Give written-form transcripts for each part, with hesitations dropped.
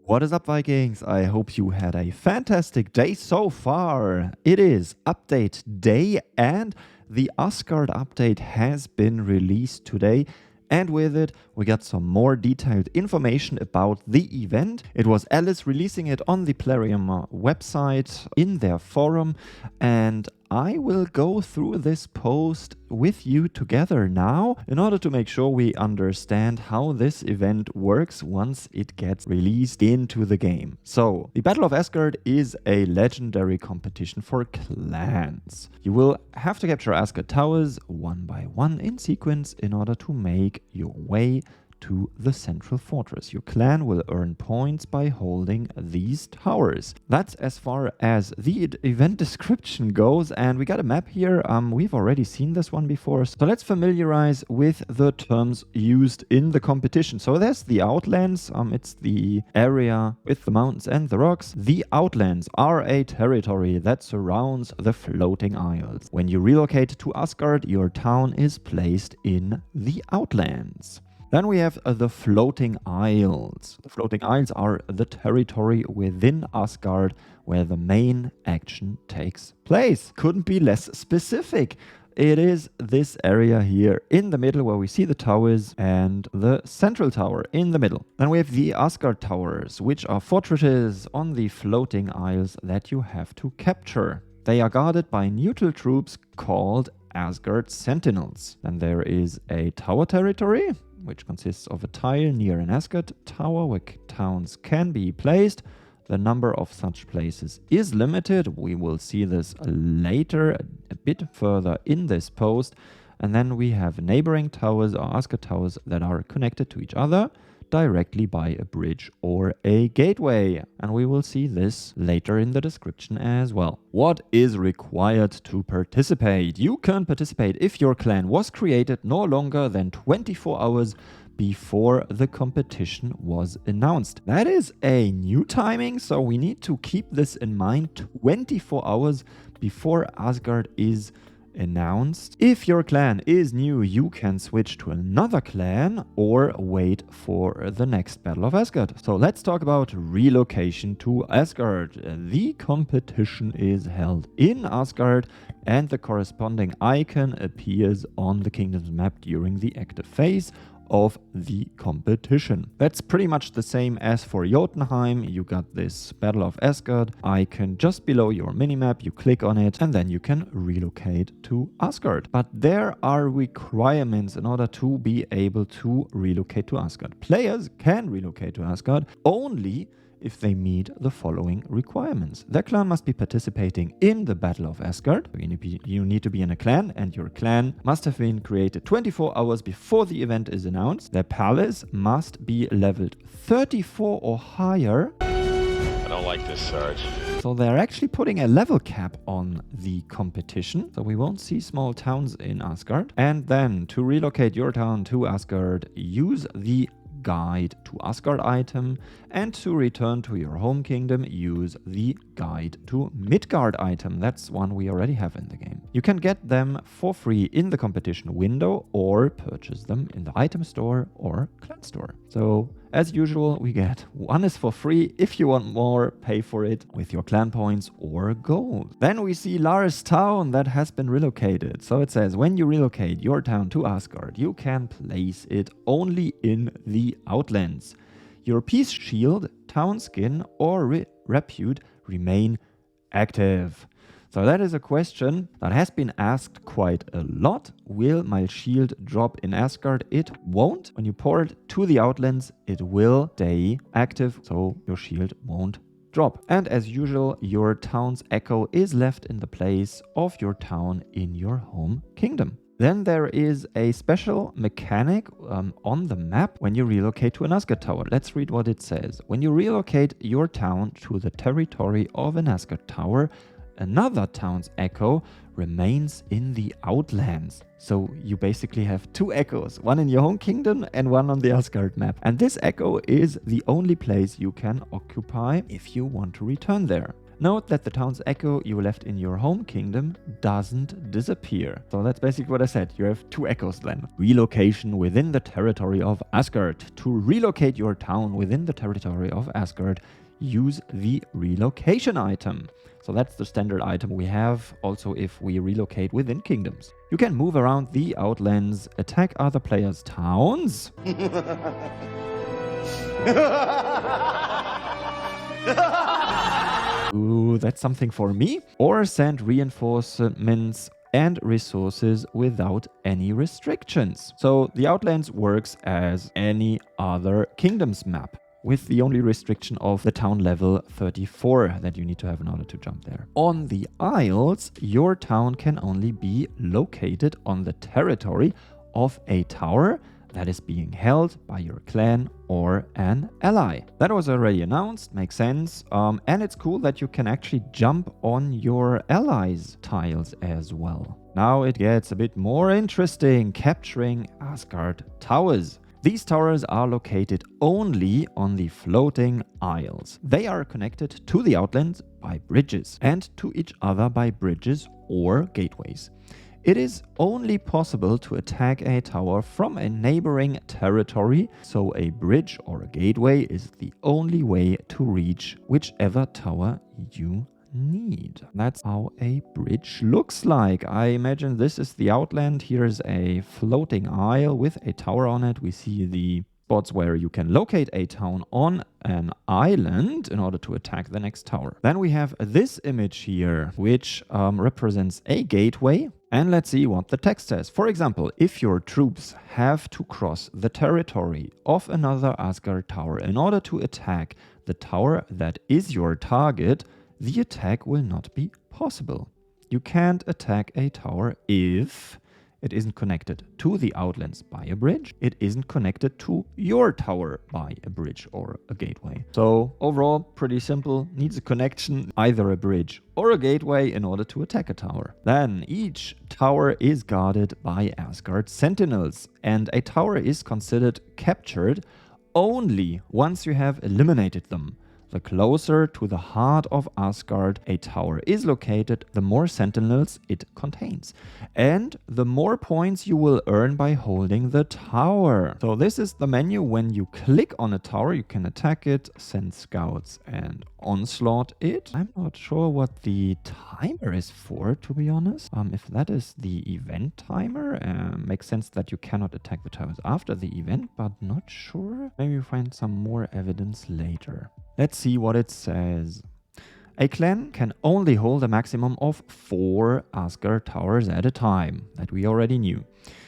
What is up, Vikings? I hope you had a fantastic day so far. It is update day and the Asgard update has been released today. And with it, we got some more detailed information about the event. It was Alice releasing it on the Plarium website in their forum. And I will go through this post with you together now in order to make sure we understand how this event works once it gets released into the game. So, the Battle of Asgard is a legendary competition for clans. You will have to capture Asgard towers one by one in sequence in order to make your way to the central fortress. Your clan will earn points by holding these towers. That's as far as the event description goes, and we got a map here. We've already seen this one before, so let's familiarize with the terms used in the competition. So there's the Outlands. It's the area with the mountains and the rocks. The Outlands are a territory that surrounds the floating isles. When you relocate to Asgard, your town is placed in the Outlands. Then we have the Floating Isles. The Floating Isles are the territory within Asgard where the main action takes place. Couldn't be less specific. It is this area here in the middle where we see the towers and the central tower in the middle. Then we have the Asgard towers, which are fortresses on the Floating Isles that you have to capture. They are guarded by neutral troops called Asgard Sentinels. Then there is a tower territory, which consists of a tile near an Asgard tower where towns can be placed. The number of such places is limited. We will see this later, a bit further in this post. And then we have neighboring towers or Asgard towers that are connected to each other directly by a bridge or a gateway. And we will see this later in the description as well. What is required to participate? You can participate if your clan was created no longer than 24 hours before the competition was announced. That is a new timing, so we need to keep this in mind. 24 hours before Asgard is announced. If your clan is new, you can switch to another clan or wait for the next Battle of Asgard. So let's talk about relocation to Asgard. The competition is held in Asgard and the corresponding icon appears on the kingdom's map during the active phase of the competition. That's pretty much the same as for Jotunheim. You got this Battle of Asgard icon just below your minimap. You click on it and then you can relocate to Asgard. But there are requirements in order to be able to relocate to Asgard. Players can relocate to Asgard only if they meet the following requirements. Their clan must be participating in the Battle of Asgard. You need to be in a clan, and your clan must have been created 24 hours before the event is announced. Their palace must be leveled 34 or higher. I don't like this, Sarge. So they're actually putting a level cap on the competition, so we won't see small towns in Asgard. And then to relocate your town to Asgard, use the Guide to Asgard item, and to return to your home kingdom, use the Guide to Midgard item. That's one we already have in the game. You can get them for free in the competition window or purchase them in the item store or clan store. So as usual, we get one is for free. If you want more, pay for it with your clan points or gold. Then we see Lars' town that has been relocated. So it says, when you relocate your town to Asgard, you can place it only in the Outlands. Your peace shield, town skin, or repute remain active. So that is a question that has been asked quite a lot. Will my shield drop in Asgard? It won't. When you port to the Outlands, it will stay active, so your shield won't drop. And as usual, your town's echo is left in the place of your town in your home kingdom. Then there is a special mechanic on the map when you relocate to an Asgard tower. Let's read what it says. When you relocate your town to the territory of an Asgard tower, another town's echo remains in the Outlands. So you basically have two echoes, one in your home kingdom and one on the Asgard map. And this echo is the only place you can occupy if you want to return there. Note that the town's echo you left in your home kingdom doesn't disappear. So that's basically what I said. You have 2 echoes then. Relocation within the territory of Asgard. To relocate your town within the territory of Asgard, use the relocation item. So that's the standard item we have also if we relocate within kingdoms. You can move around the Outlands, attack other players' towns. Ooh, that's something for me. Or send reinforcements and resources without any restrictions. So the Outlands works as any other kingdoms map, with the only restriction of the town level 34 that you need to have in order to jump there. On the Isles, your town can only be located on the territory of a tower that is being held by your clan or an ally. That was already announced, makes sense. And it's cool that you can actually jump on your allies' tiles as well. Now it gets a bit more interesting, capturing Asgard towers. These towers are located only on the floating isles. They are connected to the Outlands by bridges and to each other by bridges or gateways. It is only possible to attack a tower from a neighboring territory, so a bridge or a gateway is the only way to reach whichever tower you need. That's how a bridge looks like. I imagine this is the Outland. Here's a floating isle with a tower on it. We see the spots where you can locate a town on an island in order to attack the next tower. Then we have this image here, which represents a gateway. And let's see what the text says. For example, if your troops have to cross the territory of another Asgard tower in order to attack the tower that is your target, the attack will not be possible. You can't attack a tower if it isn't connected to the Outlands by a bridge, it isn't connected to your tower by a bridge or a gateway. So overall, pretty simple, needs a connection, either a bridge or a gateway in order to attack a tower. Then each tower is guarded by Asgard sentinels, and a tower is considered captured only once you have eliminated them. The closer to the heart of Asgard a tower is located, the more sentinels it contains. And the more points you will earn by holding the tower. So this is the menu. When you click on a tower, you can attack it, send scouts and onslaught it. I'm not sure what the timer is for, to be honest. If that is the event timer, makes sense that you cannot attack the towers after the event, but not sure. Maybe we find some more evidence later. Let's see what it says. A clan can only hold a maximum of 4 Asgard towers at a time, that we already knew.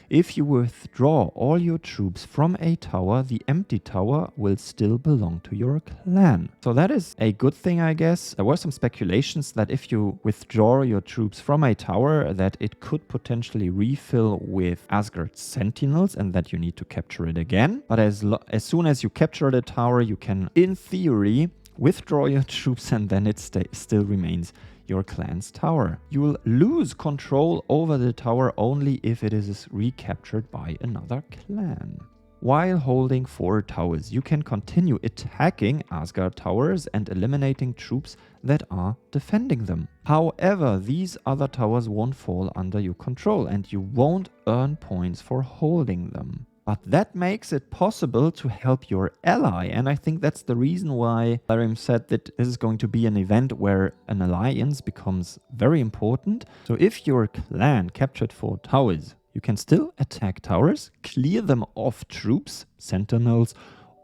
If you withdraw all your troops from a tower, the empty tower will still belong to your clan. So that is a good thing, I guess. There were some speculations that if you withdraw your troops from a tower, that it could potentially refill with Asgard sentinels and that you need to capture it again. But as soon as you capture the tower, you can, in theory, withdraw your troops and then it still remains your clan's tower. You will lose control over the tower only if it is recaptured by another clan. While holding 4 towers, you can continue attacking Asgard towers and eliminating troops that are defending them. However, these other towers won't fall under your control and you won't earn points for holding them. But that makes it possible to help your ally, and I think that's the reason why Larim said that this is going to be an event where an alliance becomes very important. So if your clan captured 4 towers, you can still attack towers, clear them of troops, sentinels,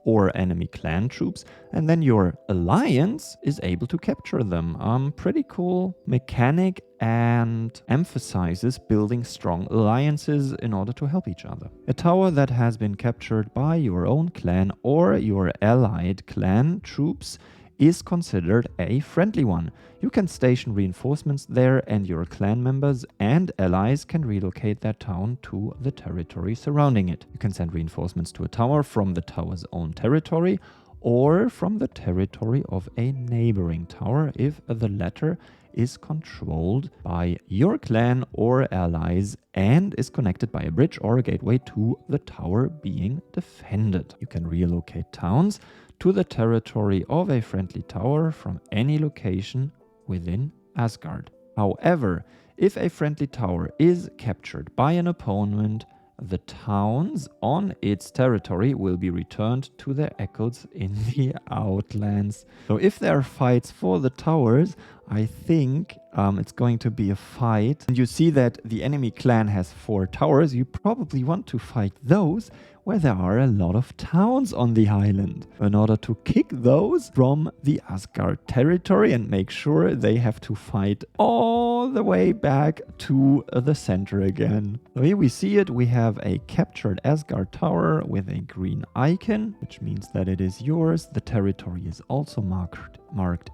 or enemy clan troops, and then your alliance is able to capture them. Pretty cool mechanic and emphasizes building strong alliances in order to help each other. A tower that has been captured by your own clan or your allied clan troops is considered a friendly one. You can station reinforcements there and your clan members and allies can relocate that town to the territory surrounding it. You can send reinforcements to a tower from the tower's own territory or from the territory of a neighboring tower if the latter is controlled by your clan or allies and is connected by a bridge or a gateway to the tower being defended. You can relocate towns to the territory of a friendly tower from any location within Asgard. However, if a friendly tower is captured by an opponent, the towns on its territory will be returned to their echoes in the Outlands. So if there are fights for the towers, I think it's going to be a fight. And you see that the enemy clan has 4 towers. You probably want to fight those where there are a lot of towns on the island in order to kick those from the Asgard territory and make sure they have to fight all the way back to the center again. So here we see it. We have a captured Asgard tower with a green icon, which means that it is yours. The territory is also marked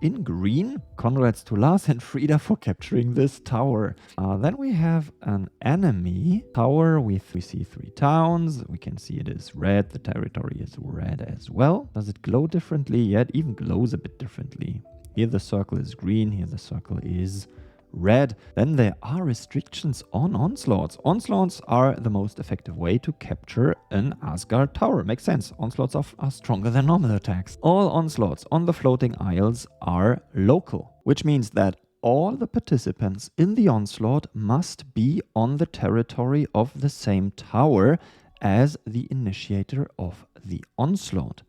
in green. Congrats to Lars and Frida for capturing this tower. Then we have an enemy tower we see 3 towns. We can see it is red. The territory is red as well. Does it glow differently? Yeah, it even glows a bit differently. Here the circle is green. Here the circle is red. Then there are restrictions on onslaughts. Onslaughts are the most effective way to capture an Asgard tower. Makes sense. Onslaughts are stronger than normal attacks. All onslaughts on the floating isles are local, which means that all the participants in the onslaught must be on the territory of the same tower as the initiator of the onslaught.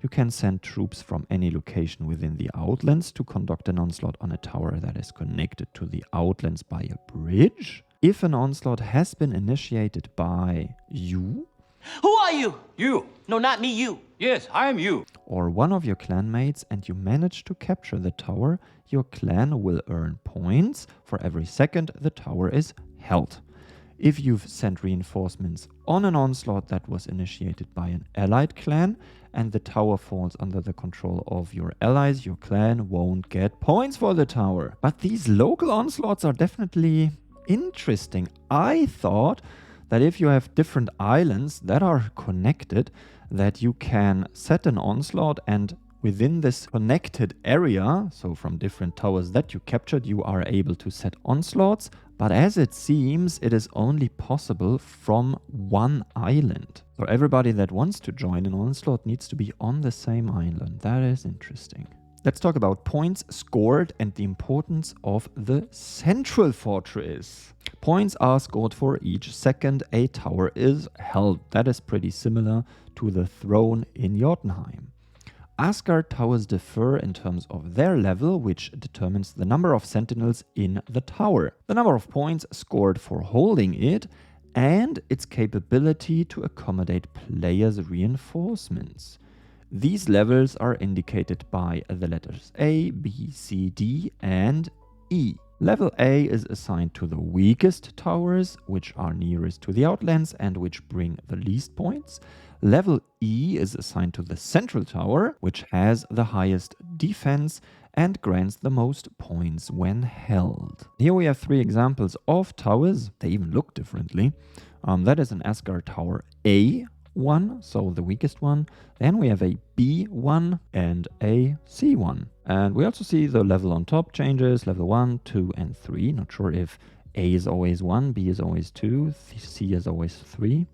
You can send troops from any location within the Outlands to conduct an onslaught on a tower that is connected to the Outlands by a bridge. If an onslaught has been initiated by you... Who are you? You. No, not me, you. Yes, I am you. ...or one of your clanmates and you manage to capture the tower, your clan will earn points for every second the tower is held. If you've sent reinforcements on an onslaught that was initiated by an allied clan and the tower falls under the control of your allies, your clan won't get points for the tower. But these local onslaughts are definitely interesting. I thought that if you have different islands that are connected, that you can set an onslaught and within this connected area, so from different towers that you captured, you are able to set onslaughts. But as it seems, it is only possible from one island. So everybody that wants to join an onslaught needs to be on the same island. That is interesting. Let's talk about points scored and the importance of the central fortress. Points are scored for each second a tower is held. That is pretty similar to the throne in Jotunheim. Asgard towers differ in terms of their level, which determines the number of sentinels in the tower, the number of points scored for holding it, and its capability to accommodate players' reinforcements. These levels are indicated by the letters A, B, C, D, and E. Level A is assigned to the weakest towers, which are nearest to the Outlands and which bring the least points. Level E is assigned to the central tower, which has the highest defense and grants the most points when held. Here we have 3 examples of towers. They even look differently. That is an Asgard tower A1, so the weakest one. Then we have a B1 and a C1. And we also see the level on top changes, level 1, 2, and 3. Not sure if A is always 1, B is always 2, C is always 3.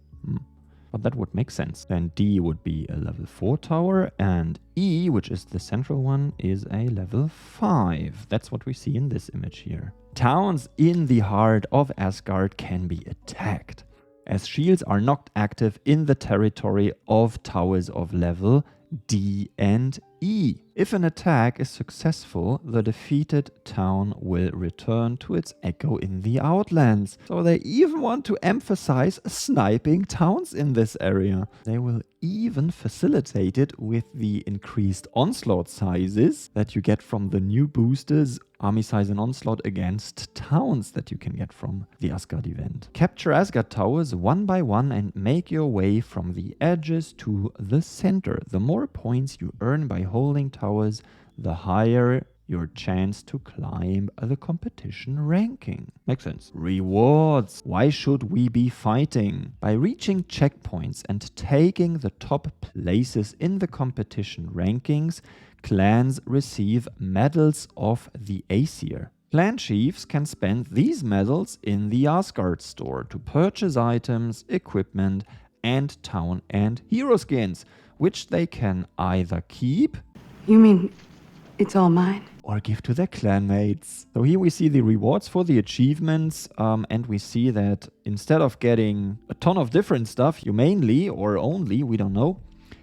But that would make sense. Then D would be a level 4 tower, and E, which is the central one, is a level 5. That's what we see in this image here. Towns in the heart of Asgard can be attacked, as shields are not active in the territory of towers of level D and E. If an attack is successful, the defeated town will return to its echo in the Outlands. So they even want to emphasize sniping towns in this area. They will even facilitate it with the increased onslaught sizes that you get from the new boosters, army size and onslaught against towns that you can get from the Asgard event. Capture Asgard towers one by one and make your way from the edges to the center. The more points you earn by holding towers, the higher your chance to climb the competition ranking. Makes sense. Rewards. Why should we be fighting? By reaching checkpoints and taking the top places in the competition rankings, clans receive medals of the Aesir. Clan chiefs can spend these medals in the Asgard store to purchase items, equipment, and town and hero skins, which they can either keep... You mean it's all mine? or give to their clanmates. So here we see the rewards for the achievements, and we see that instead of getting a ton of different stuff, you mainly, or only, we don't know,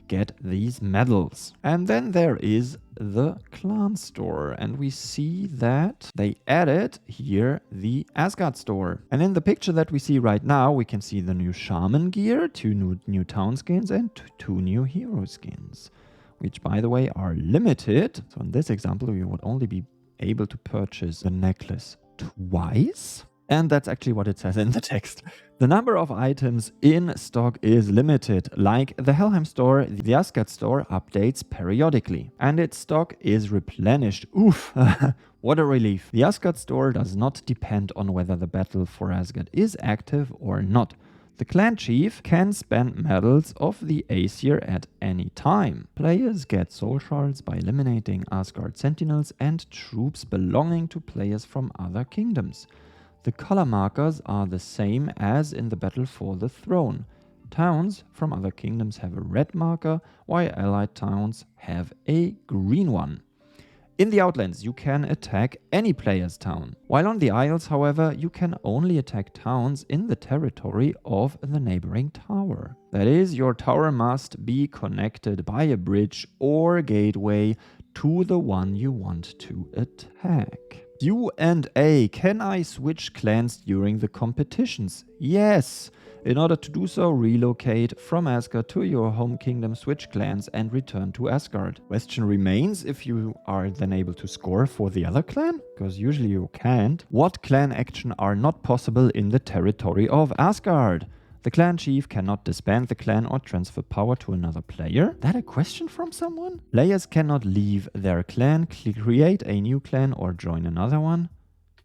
get these medals. And then there is the clan store, and we see that they added here the Asgard store. And in the picture that we see right now, we can see the new shaman gear, 2 new town skins, and 2 new hero skins, which by the way are limited. So in this example, you would only be able to purchase the necklace twice. And that's actually what it says in the text. The number of items in stock is limited. Like the Helheim store, the Asgard store updates periodically. And its stock is replenished. Oof! What a relief. The Asgard store does not depend on whether the battle for Asgard is active or not. The clan chief can spend medals of the Aesir at any time. Players get soul shards by eliminating Asgard sentinels and troops belonging to players from other kingdoms. The color markers are the same as in the battle for the throne. Towns from other kingdoms have a red marker, while allied towns have a green one. In the Outlands, you can attack any player's town, while on the Isles, however, you can only attack towns in the territory of the neighboring tower. That is, your tower must be connected by a bridge or gateway to the one you want to attack. Q&A. Can I switch clans during the competitions? Yes. In order to do so, relocate from Asgard to your home kingdom, switch clans and return to Asgard. Question remains if you are then able to score for the other clan, because usually you can't. What clan action are not possible in the territory of Asgard? The clan chief cannot disband the clan or transfer power to another player. That a question from someone? Players cannot leave their clan, create a new clan or join another one.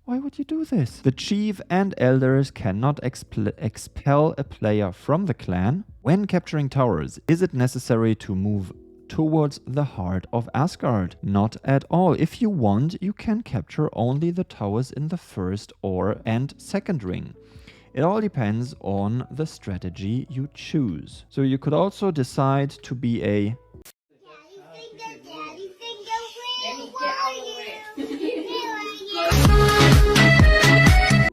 Why would you do this? The chief and elders cannot expel a player from the clan. When capturing towers, is it necessary to move towards the heart of Asgard? Not at all. If you want, you can capture only the towers in the first and second ring. It all depends on the strategy you choose. So you could also decide to be a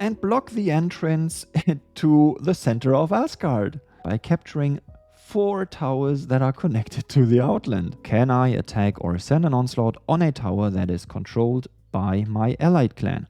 and block the entrance to the center of Asgard by capturing 4 towers that are connected to the Outland. Can I attack or send an onslaught on a tower that is controlled by my allied clan?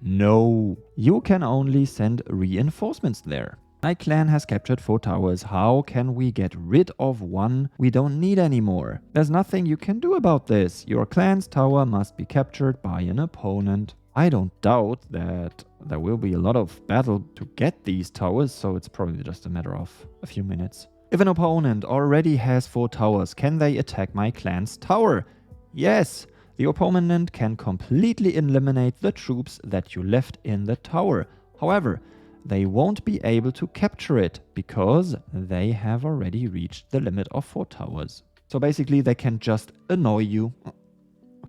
No, you can only send reinforcements there. My clan has captured 4 towers. How can we get rid of one we don't need anymore? There's nothing you can do about this. Your clan's tower must be captured by an opponent. I don't doubt that there will be a lot of battle to get these towers, so it's probably just a matter of a few minutes. If an opponent already has 4 towers, can they attack my clan's tower? Yes. The opponent can completely eliminate the troops that you left in the tower. However, they won't be able to capture it because they have already reached the limit of 4 towers. So basically they can just annoy you.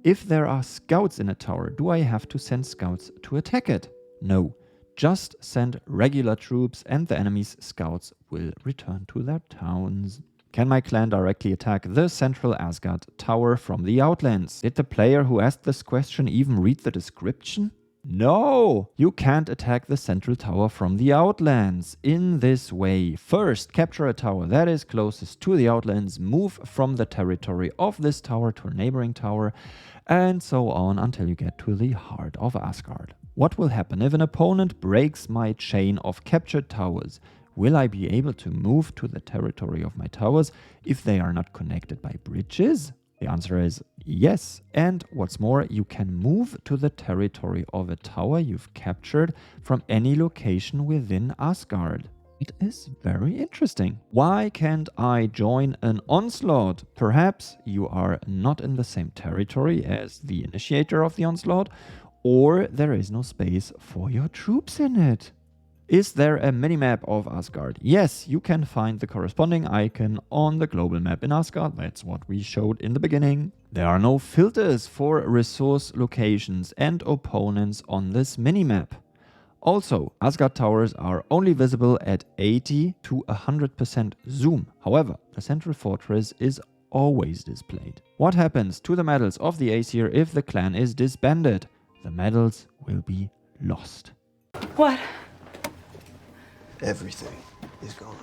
If there are scouts in a tower, do I have to send scouts to attack it? No. Just send regular troops and the enemy's scouts will return to their towns. Can my clan directly attack the central Asgard tower from the Outlands? Did the player who asked this question even read the description? No! You can't attack the central tower from the Outlands in this way. First, capture a tower that is closest to the Outlands, move from the territory of this tower to a neighboring tower, and so on until you get to the heart of Asgard. What will happen if an opponent breaks my chain of captured towers? Will I be able to move to the territory of my towers if they are not connected by bridges? The answer is yes. And what's more, you can move to the territory of a tower you've captured from any location within Asgard. It is very interesting. Why can't I join an onslaught? Perhaps you are not in the same territory as the initiator of the onslaught, or there is no space for your troops in it. Is there a minimap of Asgard? Yes, you can find the corresponding icon on the global map in Asgard. That's what we showed in the beginning. There are no filters for resource locations and opponents on this minimap. Also, Asgard towers are only visible at 80 to 100% zoom. However, the central fortress is always displayed. What happens to the medals of the Aesir if the clan is disbanded? The medals will be lost. What? Everything is gone.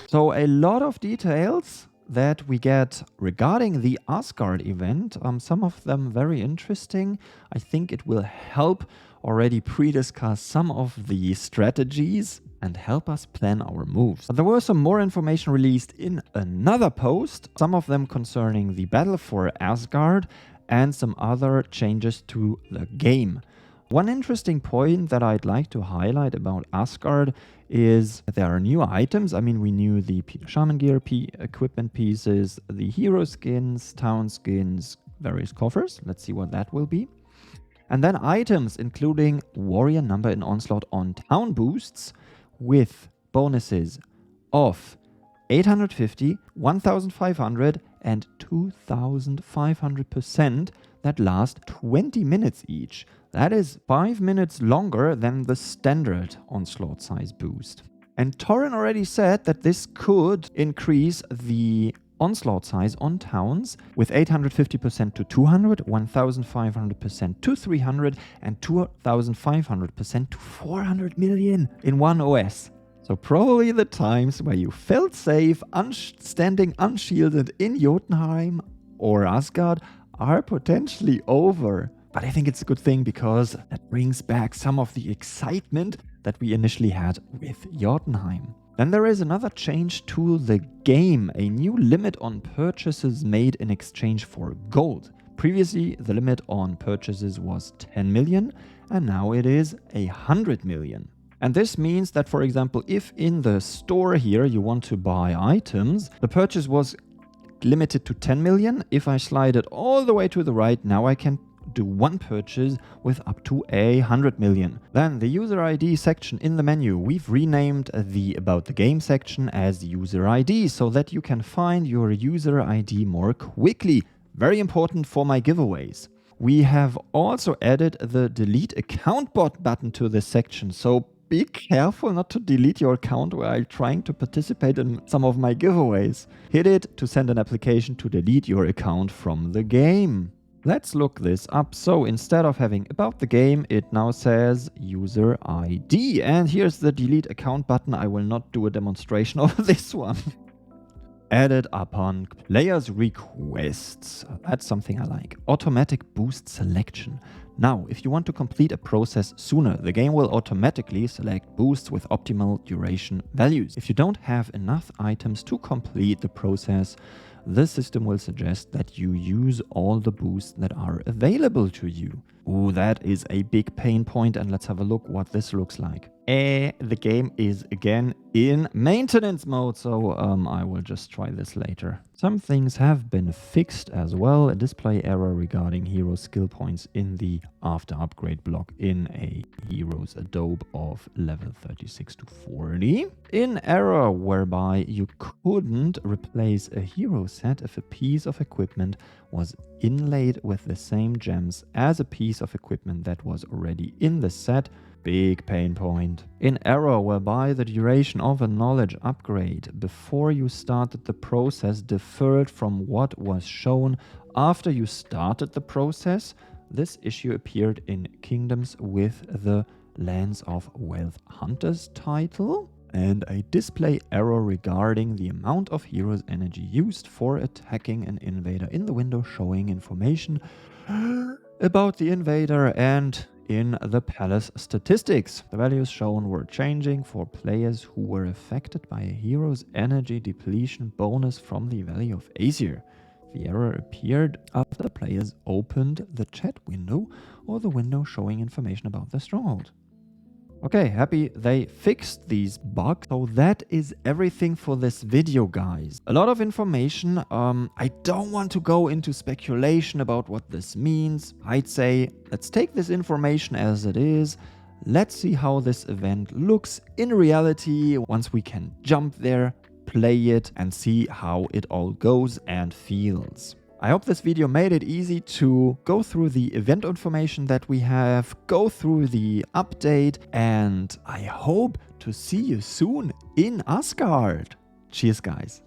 So a lot of details that we get regarding the Asgard event. Some of them very interesting. I think it will help already pre-discuss some of the strategies and help us plan our moves. But there was some more information released in another post, some of them concerning the battle for Asgard and some other changes to the game. One interesting point that I'd like to highlight about Asgard is there are new items. I mean, we knew the shaman gear equipment pieces, the hero skins, town skins, various coffers. Let's see what that will be. And then items including warrior number in onslaught on town boosts with bonuses of 850, 1500 and 2500% that last 20 minutes each. That is 5 minutes longer than the standard onslaught size boost. And Torren already said that this could increase the onslaught size on towns with 850% to 200, 1500% to 300 and 2500% to 400 million in one OS. So probably the times where you felt safe standing unshielded in Jotunheim or Asgard are potentially over. But I think it's a good thing because that brings back some of the excitement that we initially had with Jotunheim. Then there is another change to the game, a new limit on purchases made in exchange for gold. Previously, the limit on purchases was 10 million and now it is 100 million. And this means that, for example, if in the store here you want to buy items, the purchase was limited to 10 million. If I slide it all the way to the right, now I can do one purchase with up to 100 million. Then the user ID section in the menu, we've renamed the About the Game section as user ID so that you can find your user ID more quickly. Very important for my giveaways. We have also added the delete account bot button to this section, so be careful not to delete your account while trying to participate in some of my giveaways. Hit it to send an application to delete your account from the game. Let's look this up. So instead of having about the game, it now says user ID. And here's the delete account button. I will not do a demonstration of this one. Added upon players' requests. That's something I like. Automatic boost selection. Now, if you want to complete a process sooner, the game will automatically select boosts with optimal duration values. If you don't have enough items to complete the process, the system will suggest that you use all the boosts that are available to you. Ooh, that is a big pain point, and let's have a look what this looks like. The game is again in maintenance mode, so I will just try this later. Some things have been fixed as well. A display error regarding hero skill points in the after upgrade block in a hero's adobe of level 36 to 40. In error whereby you couldn't replace a hero set if a piece of equipment was inlaid with the same gems as a piece of equipment that was already in the set. Big pain point. In error whereby the duration of a knowledge upgrade before you started the process differed from what was shown after you started the process. This issue appeared in Kingdoms with the Lands of Wealth Hunters title. And a display error regarding the amount of hero's energy used for attacking an invader in the window showing information about the invader and in the palace statistics. The values shown were changing for players who were affected by a hero's energy depletion bonus from the Valley of Aesir. The error appeared after the players opened the chat window or the window showing information about the stronghold. Okay, happy they fixed these bugs. So that is everything for this video, guys. A lot of information. I don't want to go into speculation about what this means. I'd say let's take this information as it is. Let's see how this event looks in reality once we can jump there, play it and see how it all goes and feels. I hope this video made it easy to go through the event information that we have, go through the update, and I hope to see you soon in Asgard. Cheers, guys.